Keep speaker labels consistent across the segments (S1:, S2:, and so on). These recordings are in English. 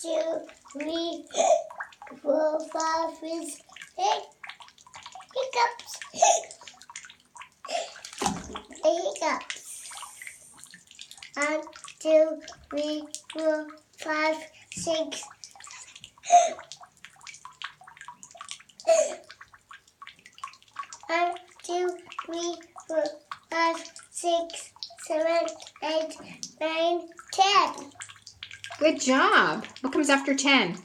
S1: 2, 3, 4, 5, 6. Hiccups. Hiccups. 1, 2, 3, 4, 5, 6. 1, 2, 3, 4, 5, 6, 7, 8, 9, 10.
S2: Good job. What comes after 10?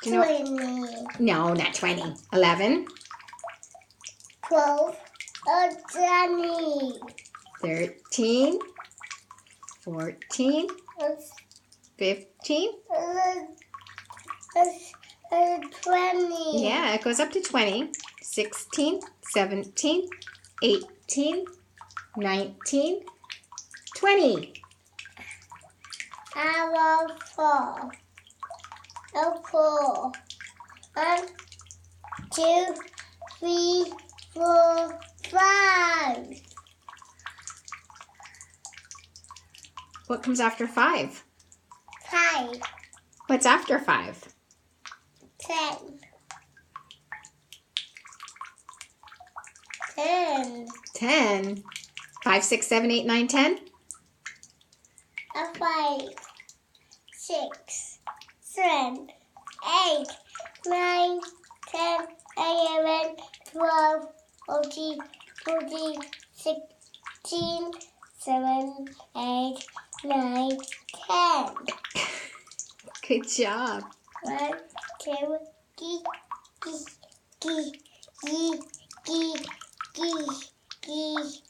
S2: Do you know
S1: 20.
S2: No, not 20. 11.
S1: 12. 20.
S2: 13. 14. 15.
S1: 20.
S2: Yeah, it goes up to 20. 16, 17, 18, 19, 20.
S1: I want 4. 4. 1, 2, 3, 4, 5.
S2: What comes after 5?
S1: 5.
S2: What's after 5?
S1: 10. 10.
S2: 10. 5, 6, 7, 8, 9, 10.
S1: 5, 6, 7, 8, 9, 10, 11, 12, 14, 15, 16, 7, 8, 9, 10.
S2: Good job.
S1: 1, 2, gee, gee, gee, gee, gee, gee, gee.